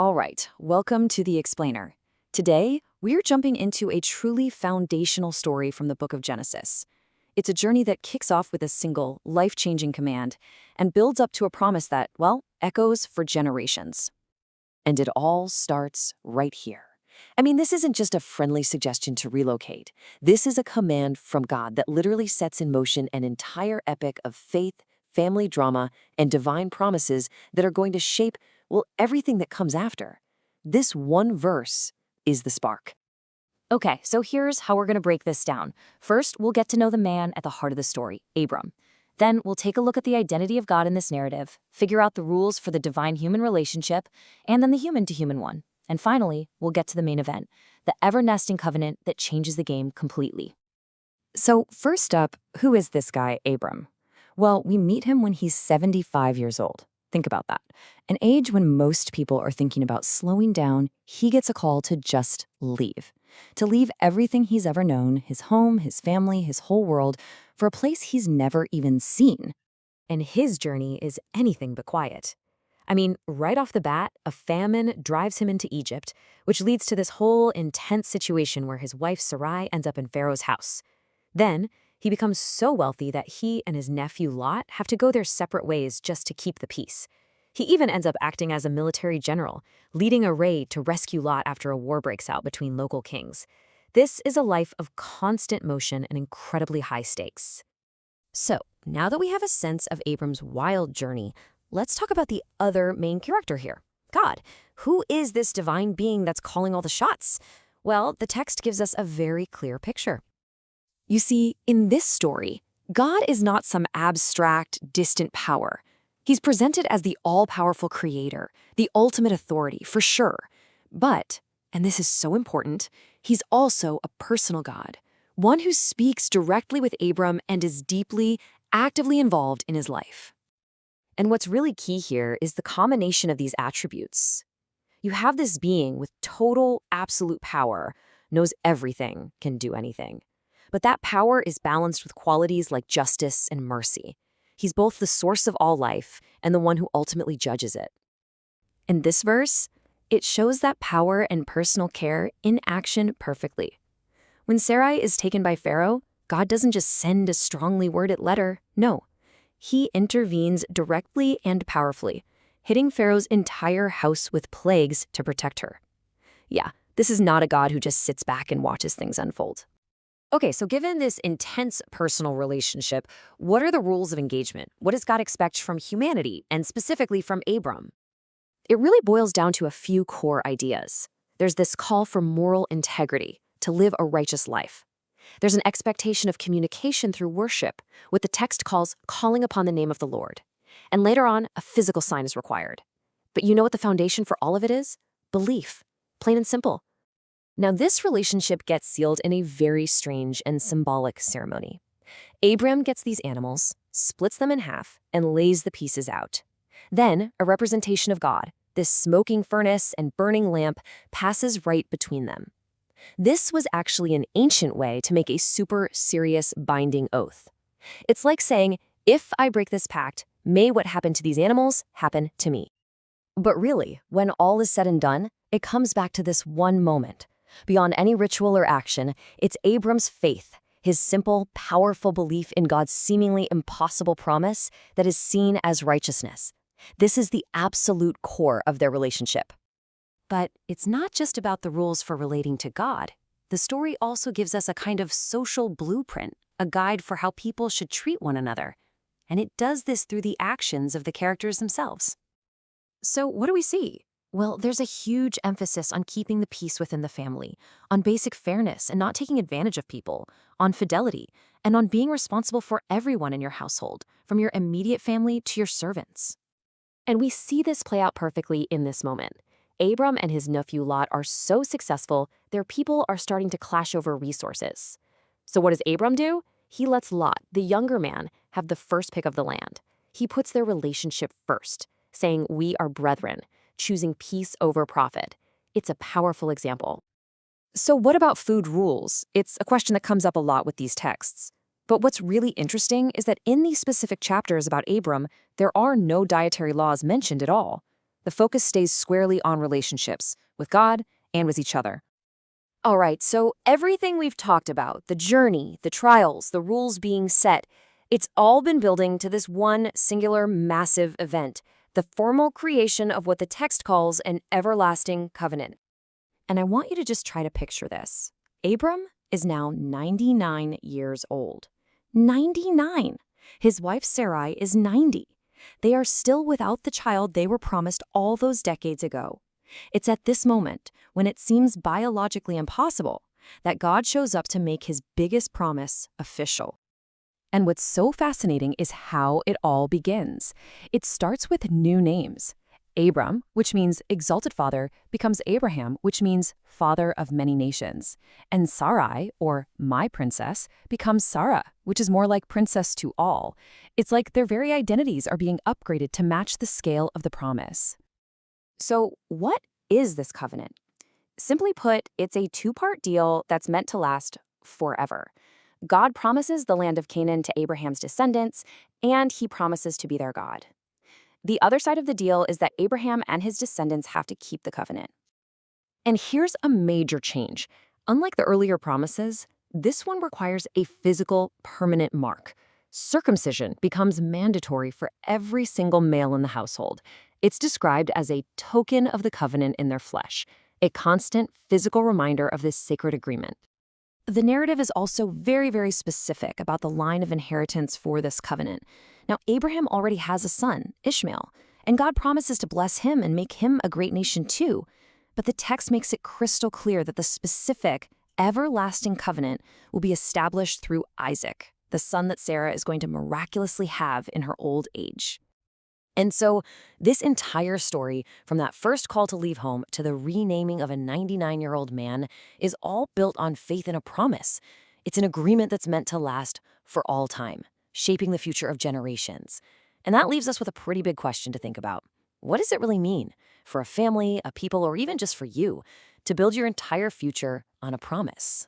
All right, welcome to The Explainer. Today, we're jumping into a truly foundational story from the book of Genesis. It's a journey that kicks off with a single, life-changing command and builds up to a promise that, well, echoes for generations. And it all starts right here. I mean, this isn't just a friendly suggestion to relocate. This is a command from God that literally sets in motion an entire epic of faith, family drama, and divine promises that are going to shape, well, everything that comes after. This one verse is the spark. Okay, so here's how we're going to break this down. First, we'll get to know the man at the heart of the story, Abram. Then we'll take a look at the identity of God in this narrative, figure out the rules for the divine-human relationship, and then the human-to-human one. And finally, we'll get to the main event, the ever-nesting covenant that changes the game completely. So first up, who is this guy, Abram? Well, we meet him when he's 75 years old. Think about that. An age when most people are thinking about slowing down, he gets a call to just leave. To leave everything he's ever known, his home, his family, his whole world, for a place he's never even seen. And his journey is anything but quiet. I mean, right off the bat, a famine drives him into Egypt, which leads to this whole intense situation where his wife Sarai ends up in Pharaoh's house. Then, he becomes so wealthy that he and his nephew Lot have to go their separate ways just to keep the peace. He even ends up acting as a military general, leading a raid to rescue Lot after a war breaks out between local kings. This is a life of constant motion and incredibly high stakes. So, now that we have a sense of Abram's wild journey, let's talk about the other main character here, God. Who is this divine being that's calling all the shots? Well, the text gives us a very clear picture. You see, in this story, God is not some abstract, distant power. He's presented as the all-powerful creator, the ultimate authority, for sure. But, and this is so important, he's also a personal God, one who speaks directly with Abram and is deeply, actively involved in his life. And what's really key here is the combination of these attributes. You have this being with total, absolute power, knows everything, can do anything. But that power is balanced with qualities like justice and mercy. He's both the source of all life and the one who ultimately judges it. In this verse, it shows that power and personal care in action perfectly. When Sarai is taken by Pharaoh, God doesn't just send a strongly worded letter. No, he intervenes directly and powerfully, hitting Pharaoh's entire house with plagues to protect her. Yeah, this is not a God who just sits back and watches things unfold. Okay, so given this intense personal relationship, what are the rules of engagement? What does God expect from humanity, and specifically from Abram? It really boils down to a few core ideas. There's this call for moral integrity, to live a righteous life. There's an expectation of communication through worship, what the text calls calling upon the name of the Lord. And later on, a physical sign is required. But you know what the foundation for all of it is? Belief. Plain and simple. Now, this relationship gets sealed in a very strange and symbolic ceremony. Abram gets these animals, splits them in half, and lays the pieces out. Then, a representation of God, this smoking furnace and burning lamp, passes right between them. This was actually an ancient way to make a super serious binding oath. It's like saying, if I break this pact, may what happened to these animals happen to me. But really, when all is said and done, it comes back to this one moment. Beyond any ritual or action, it's Abram's faith, his simple, powerful belief in God's seemingly impossible promise that is seen as righteousness. This is the absolute core of their relationship. But it's not just about the rules for relating to God. The story also gives us a kind of social blueprint, a guide for how people should treat one another. And it does this through the actions of the characters themselves. So what do we see? Well, there's a huge emphasis on keeping the peace within the family, on basic fairness and not taking advantage of people, on fidelity, and on being responsible for everyone in your household, from your immediate family to your servants. And we see this play out perfectly in this moment. Abram and his nephew Lot are so successful, their people are starting to clash over resources. So what does Abram do? He lets Lot, the younger man, have the first pick of the land. He puts their relationship first, saying, "We are brethren," choosing peace over profit. It's a powerful example. So what about food rules? It's a question that comes up a lot with these texts. But what's really interesting is that in these specific chapters about Abram, there are no dietary laws mentioned at all. The focus stays squarely on relationships with God and with each other. All right, so everything we've talked about, the journey, the trials, the rules being set, it's all been building to this one singular massive event, the formal creation of what the text calls an everlasting covenant. And I want you to just try to picture this. Abram is now 99 years old. 99! His wife Sarai is 90. They are still without the child they were promised all those decades ago. It's at this moment, when it seems biologically impossible, that God shows up to make his biggest promise official. And what's so fascinating is how it all begins. It starts with new names. Abram, which means exalted father, becomes Abraham, which means father of many nations. And Sarai, or my princess, becomes Sarah, which is more like princess to all. It's like their very identities are being upgraded to match the scale of the promise. So what is this covenant? Simply put, it's a two-part deal that's meant to last forever. God promises the land of Canaan to Abraham's descendants, and he promises to be their God. The other side of the deal is that Abraham and his descendants have to keep the covenant. And here's a major change. Unlike the earlier promises, this one requires a physical, permanent mark. Circumcision becomes mandatory for every single male in the household. It's described as a token of the covenant in their flesh, a constant physical reminder of this sacred agreement. The narrative is also very, very specific about the line of inheritance for this covenant. Now, Abraham already has a son, Ishmael, and God promises to bless him and make him a great nation too. But the text makes it crystal clear that the specific, everlasting covenant will be established through Isaac, the son that Sarah is going to miraculously have in her old age. And so this entire story, from that first call to leave home to the renaming of a 99-year-old man, is all built on faith in a promise. It's an agreement that's meant to last for all time, shaping the future of generations. And that leaves us with a pretty big question to think about. What does it really mean for a family, a people, or even just for you to build your entire future on a promise?